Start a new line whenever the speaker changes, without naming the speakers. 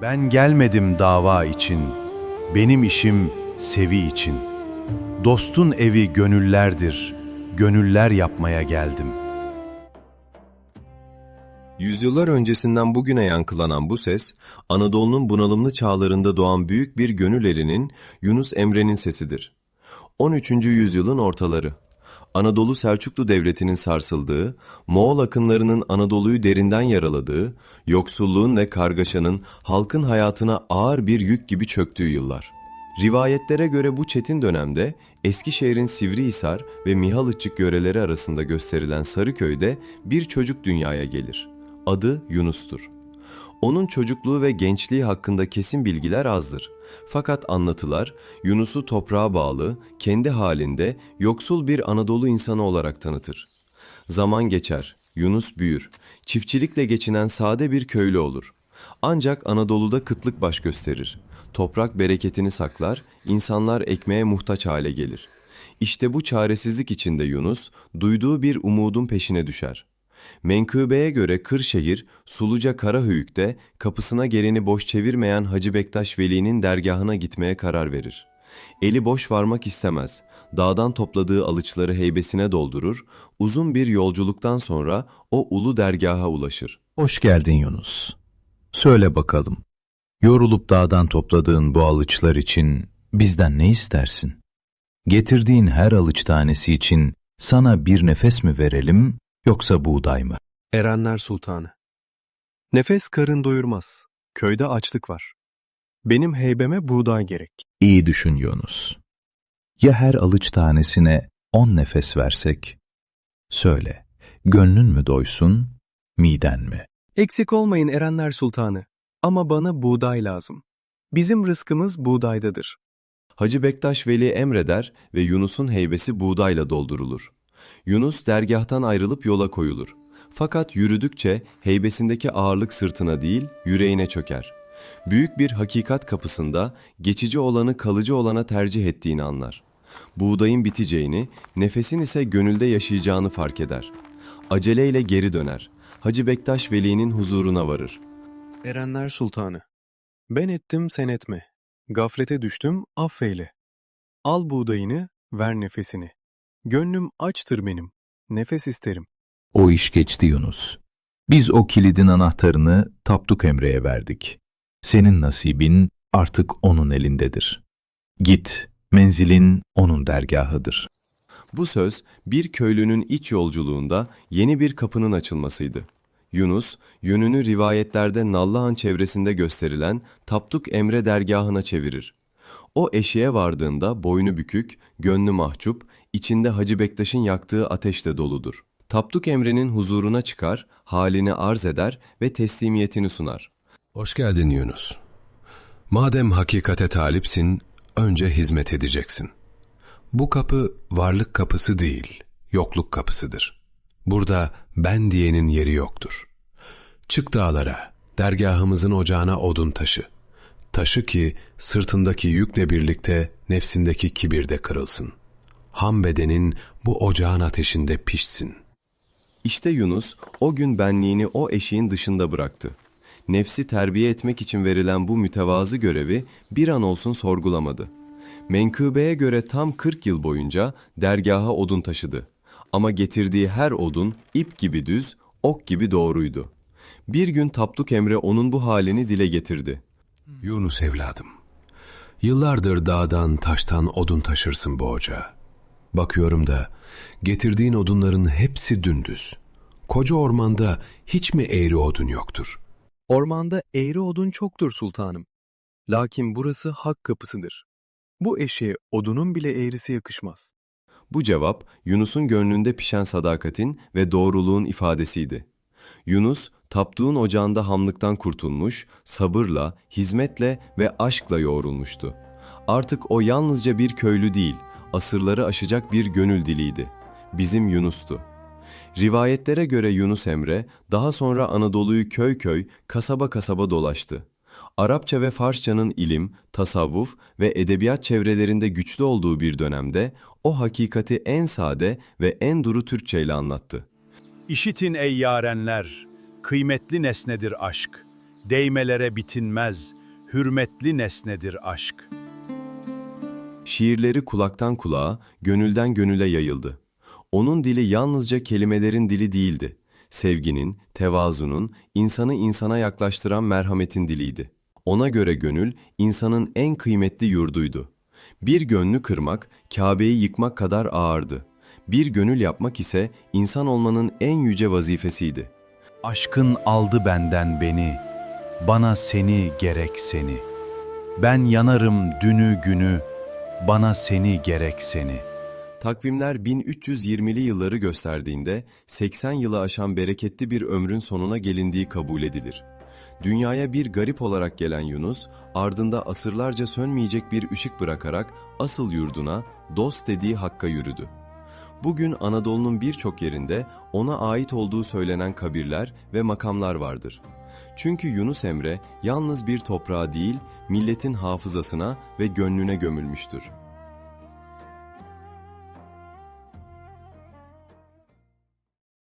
Ben gelmedim dava için, benim işim sevi için. Dostun evi gönüllerdir, gönüller yapmaya geldim.
Yüzyıllar öncesinden bugüne yankılanan bu ses, Anadolu'nun bunalımlı çağlarında doğan büyük bir gönül erinin Yunus Emre'nin sesidir. 13. yüzyılın ortaları. Anadolu Selçuklu Devleti'nin sarsıldığı, Moğol akınlarının Anadolu'yu derinden yaraladığı, yoksulluğun ve kargaşanın halkın hayatına ağır bir yük gibi çöktüğü yıllar. Rivayetlere göre bu çetin dönemde Eskişehir'in Sivrihisar ve Mihalıççık yöreleri arasında gösterilen Sarıköy'de bir çocuk dünyaya gelir. Adı Yunus'tur. Onun çocukluğu ve gençliği hakkında kesin bilgiler azdır. Fakat anlatılar Yunus'u toprağa bağlı, kendi halinde yoksul bir Anadolu insanı olarak tanıtır. Zaman geçer, Yunus büyür, çiftçilikle geçinen sade bir köylü olur. Ancak Anadolu'da kıtlık baş gösterir. Toprak bereketini saklar, insanlar ekmeğe muhtaç hale gelir. İşte bu çaresizlik içinde Yunus, duyduğu bir umudun peşine düşer. Menkıbe'ye göre Kırşehir, Suluca Karahöyük'te kapısına geleni boş çevirmeyen Hacı Bektaş Veli'nin dergahına gitmeye karar verir. Eli boş varmak istemez. Dağdan topladığı alıçları heybesine doldurur, uzun bir yolculuktan sonra o ulu dergaha ulaşır.
Hoş geldin Yunus. Söyle bakalım, yorulup dağdan topladığın bu alıçlar için bizden ne istersin? Getirdiğin her alıç tanesi için sana bir nefes mi verelim, yoksa buğday mı?
Erenler Sultanı. Nefes karın doyurmaz. Köyde açlık var. Benim heybeme buğday gerek.
İyi düşün Yunus. Ya her alıç tanesine 10 nefes versek? Söyle, gönlün mü doysun, miden mi?
Eksik olmayın Erenler Sultanı. Ama bana buğday lazım. Bizim rızkımız buğdaydadır.
Hacı Bektaş Veli emreder ve Yunus'un heybesi buğdayla doldurulur. Yunus dergahtan ayrılıp yola koyulur. Fakat yürüdükçe heybesindeki ağırlık sırtına değil, yüreğine çöker. Büyük bir hakikat kapısında geçici olanı kalıcı olana tercih ettiğini anlar. Buğdayın biteceğini, nefesin ise gönülde yaşayacağını fark eder. Aceleyle geri döner. Hacı Bektaş Veli'nin huzuruna varır.
Erenler Sultanı. Ben ettim sen etme. Gaflete düştüm affeyle. Al buğdayını, ver nefesini. Gönlüm açtır benim. Nefes isterim.
O iş geçti Yunus. Biz o kilidin anahtarını Tapduk Emre'ye verdik. Senin nasibin artık onun elindedir. Git, menzilin onun dergahıdır.
Bu söz bir köylünün iç yolculuğunda yeni bir kapının açılmasıydı. Yunus, yönünü rivayetlerde Nallıhan çevresinde gösterilen Tapduk Emre dergahına çevirir. O eşiğe vardığında boynu bükük, gönlü mahcup, içinde Hacı Bektaş'ın yaktığı ateşle doludur. Tapduk Emre'nin huzuruna çıkar, halini arz eder ve teslimiyetini sunar.
Hoş geldin Yunus. Madem hakikate talipsin, önce hizmet edeceksin. Bu kapı varlık kapısı değil, yokluk kapısıdır. Burada ben diyenin yeri yoktur. Çık dağlara, dergahımızın ocağına odun taşı. Taşı ki sırtındaki yükle birlikte nefsindeki kibir de kırılsın. Ham bedenin bu ocağın ateşinde pişsin.
İşte Yunus o gün benliğini o eşiğin dışında bıraktı. Nefsi terbiye etmek için verilen bu mütevazı görevi bir an olsun sorgulamadı. Menkıbe'ye göre tam 40 yıl boyunca dergaha odun taşıdı. Ama getirdiği her odun ip gibi düz, ok gibi doğruydu. Bir gün Tapduk Emre onun bu halini dile getirdi.
Yunus evladım, yıllardır dağdan taştan odun taşırsın bu ocağa. Bakıyorum da getirdiğin odunların hepsi dümdüz. Koca ormanda hiç mi eğri odun yoktur?
Ormanda eğri odun çoktur sultanım. Lakin burası hak kapısıdır. Bu eşeğe odunun bile eğrisi yakışmaz.
Bu cevap Yunus'un gönlünde pişen sadakatin ve doğruluğun ifadesiydi. Yunus, tapduğun ocağında hamlıktan kurtulmuş, sabırla, hizmetle ve aşkla yoğrulmuştu. Artık o yalnızca bir köylü değil, asırları aşacak bir gönül diliydi. Bizim Yunus'tu. Rivayetlere göre Yunus Emre, daha sonra Anadolu'yu köy köy, kasaba kasaba dolaştı. Arapça ve Farsçanın ilim, tasavvuf ve edebiyat çevrelerinde güçlü olduğu bir dönemde o hakikati en sade ve en duru Türkçe ile anlattı.
İşitin ey yarenler, kıymetli nesnedir aşk. Değmelere bitinmez, hürmetli nesnedir aşk.
Şiirleri kulaktan kulağa, gönülden gönüle yayıldı. Onun dili yalnızca kelimelerin dili değildi. Sevginin, tevazunun, insanı insana yaklaştıran merhametin diliydi. Ona göre gönül, insanın en kıymetli yurduydu. Bir gönlü kırmak, Kabe'yi yıkmak kadar ağırdı. Bir gönül yapmak ise insan olmanın en yüce vazifesiydi.
Aşkın aldı benden beni, bana seni gerek seni. Ben yanarım dünü günü, bana seni gerek seni.
Takvimler 1320'li yılları gösterdiğinde 80 yılı aşan bereketli bir ömrün sonuna gelindiği kabul edilir. Dünyaya bir garip olarak gelen Yunus, ardında asırlarca sönmeyecek bir ışık bırakarak asıl yurduna, dost dediği Hakk'a yürüdü. Bugün Anadolu'nun birçok yerinde ona ait olduğu söylenen kabirler ve makamlar vardır. Çünkü Yunus Emre yalnız bir toprağa değil, milletin hafızasına ve gönlüne gömülmüştür.